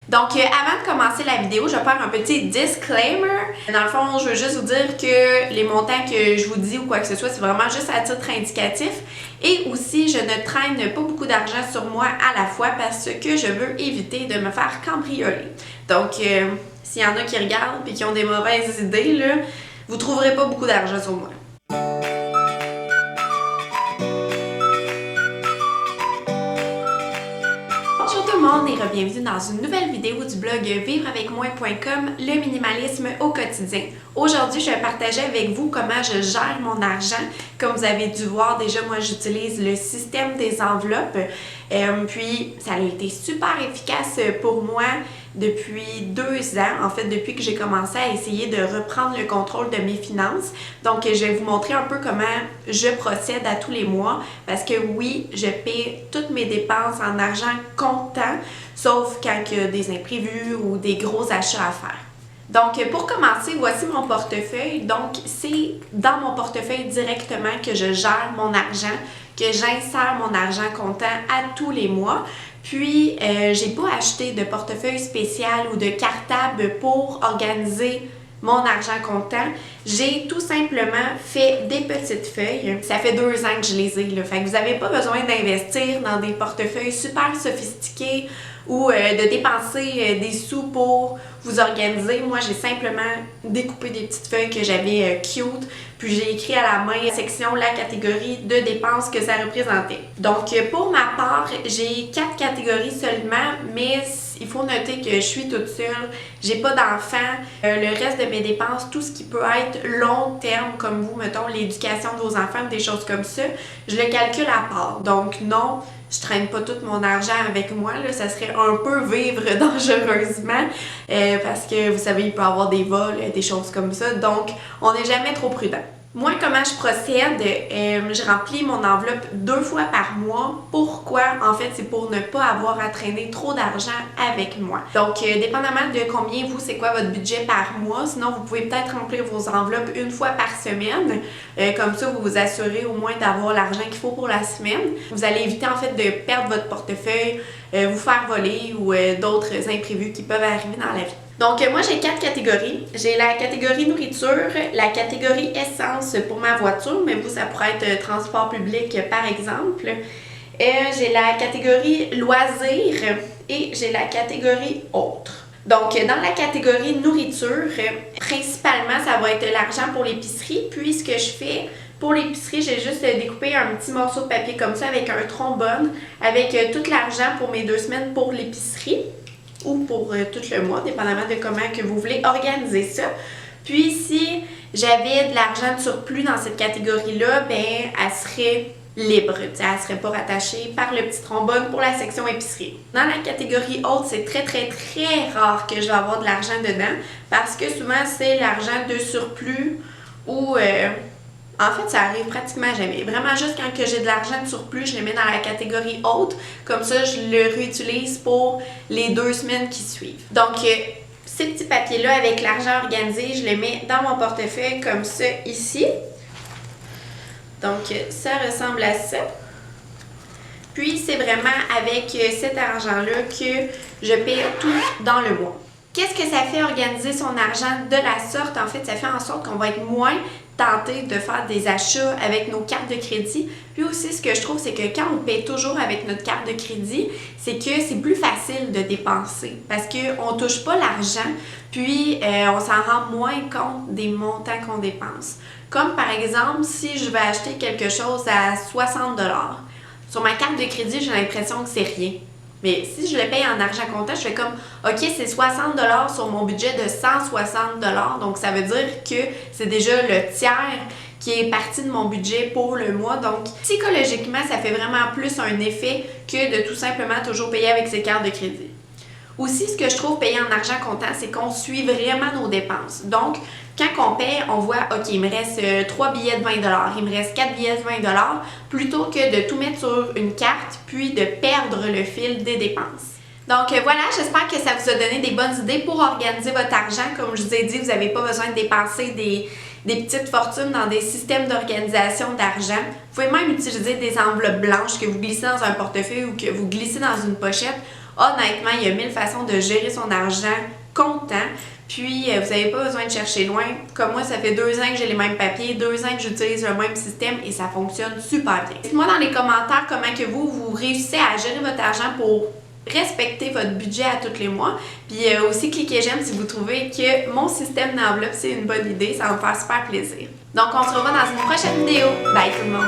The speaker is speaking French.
Donc, avant de commencer la vidéo, je vais faire un petit disclaimer. Dans le fond, je veux juste vous dire que les montants que je vous dis ou quoi que ce soit, c'est vraiment juste à titre indicatif. Et aussi, je ne traîne pas beaucoup d'argent sur moi à la fois parce que je veux éviter de me faire cambrioler. Donc, s'il y en a qui regardent et qui ont des mauvaises idées, là, vous trouverez pas beaucoup d'argent sur moi. Bonjour tout le monde et bienvenue dans une nouvelle vidéo du blog vivreavecmoi.com, le minimalisme au quotidien. Aujourd'hui, je vais partager avec vous comment je gère mon argent. Comme vous avez dû voir déjà, moi j'utilise le système des enveloppes. Puis ça a été super efficace pour moi depuis 2 ans, en fait depuis que j'ai commencé à essayer de reprendre le contrôle de mes finances. Donc je vais vous montrer un peu comment je procède à tous les mois parce que oui, je paie toutes mes dépenses en argent comptant, sauf quand il y a des imprévus ou des gros achats à faire. Donc, pour commencer, voici mon portefeuille. Donc, c'est dans mon portefeuille directement que je gère mon argent, que j'insère mon argent comptant à tous les mois. Puis, j'ai pas acheté de portefeuille spécial ou de cartable pour organiser mon argent comptant. J'ai tout simplement fait des petites feuilles. Ça fait 2 ans que je les ai, là. Fait que vous n'avez pas besoin d'investir dans des portefeuilles super sophistiqués ou de dépenser des sous pour vous organiser. Moi, j'ai simplement découpé des petites feuilles que j'avais cute, puis j'ai écrit à la main section la catégorie de dépenses que ça représentait. Donc, pour ma part, j'ai 4 catégories seulement, mais il faut noter que je suis toute seule, j'ai pas d'enfants. Le reste de mes dépenses, tout ce qui peut être long terme, comme vous, mettons, l'éducation de vos enfants ou des choses comme ça, je le calcule à part. Donc, non, je traîne pas tout mon argent avec moi, là, ça serait un peu vivre dangereusement parce que vous savez, il peut y avoir des vols, des choses comme ça, donc on n'est jamais trop prudent. Moi, comment je procède? Je remplis mon enveloppe 2 fois par mois. Pourquoi? En fait, c'est pour ne pas avoir à traîner trop d'argent avec moi. Donc, dépendamment de combien c'est quoi votre budget par mois, sinon vous pouvez peut-être remplir vos enveloppes 1 fois par semaine. Comme ça, vous vous assurez au moins d'avoir l'argent qu'il faut pour la semaine. Vous allez éviter en fait de perdre votre portefeuille, vous faire voler ou d'autres imprévus qui peuvent arriver dans la vie. Donc, moi, j'ai 4 catégories. J'ai la catégorie nourriture, la catégorie essence pour ma voiture, mais vous, ça pourrait être transport public, par exemple. J'ai la catégorie loisirs et j'ai la catégorie autres. Donc, dans la catégorie nourriture, principalement, ça va être l'argent pour l'épicerie. Puis, ce que je fais pour l'épicerie, j'ai juste découpé un petit morceau de papier comme ça avec un trombone, avec tout l'argent pour mes 2 semaines pour l'épicerie ou pour tout le mois, dépendamment de comment que vous voulez organiser ça. Puis, si j'avais de l'argent de surplus dans cette catégorie-là, ben, elle serait libre, elle serait pas rattachée par le petit trombone pour la section épicerie. Dans la catégorie haute, c'est très rare que je vais avoir de l'argent dedans parce que souvent, c'est l'argent de surplus ou en fait, ça arrive pratiquement jamais. Vraiment, juste quand j'ai de l'argent de surplus, je le mets dans la catégorie haute. Comme ça, je le réutilise pour les 2 semaines qui suivent. Donc, ces petits papiers-là avec l'argent organisé, je les mets dans mon portefeuille comme ça ici. Donc, ça ressemble à ça. Puis, c'est vraiment avec cet argent-là que je paie tout dans le mois. Qu'est-ce que ça fait organiser son argent de la sorte? En fait, ça fait en sorte qu'on va être moins tenté de faire des achats avec nos cartes de crédit. Puis aussi, ce que je trouve, c'est que quand on paie toujours avec notre carte de crédit, c'est que c'est plus facile de dépenser parce qu'on ne touche pas l'argent, puis on s'en rend moins compte des montants qu'on dépense. Comme par exemple, si je vais acheter quelque chose à 60$, sur ma carte de crédit, j'ai l'impression que c'est rien. Mais si je le paye en argent comptant, je fais comme, OK, c'est 60$ sur mon budget de 160$. Donc, ça veut dire que c'est déjà le tiers qui est parti de mon budget pour le mois. Donc, psychologiquement, ça fait vraiment plus un effet que de tout simplement toujours payer avec ses cartes de crédit. Aussi, ce que je trouve payer en argent comptant, c'est qu'on suit vraiment nos dépenses. Donc, quand on paye, on voit, OK, il me reste 3 billets de 20$, il me reste 4 billets de 20$, plutôt que de tout mettre sur une carte, puis de perdre le fil des dépenses. Donc voilà, j'espère que ça vous a donné des bonnes idées pour organiser votre argent. Comme je vous ai dit, vous n'avez pas besoin de dépenser des petites fortunes dans des systèmes d'organisation d'argent. Vous pouvez même utiliser des enveloppes blanches que vous glissez dans un portefeuille ou que vous glissez dans une pochette. Honnêtement, il y a 1000 façons de gérer son argent comptant. Puis, vous n'avez pas besoin de chercher loin. Comme moi, ça fait 2 ans que j'ai les mêmes papiers, 2 ans que j'utilise le même système et ça fonctionne super bien. Dites-moi dans les commentaires comment que vous réussissez à gérer votre argent pour respecter votre budget à tous les mois. Puis aussi, cliquez j'aime si vous trouvez que mon système d'enveloppe, c'est une bonne idée. Ça va me faire super plaisir. Donc, on se revoit dans une prochaine vidéo. Bye tout le monde!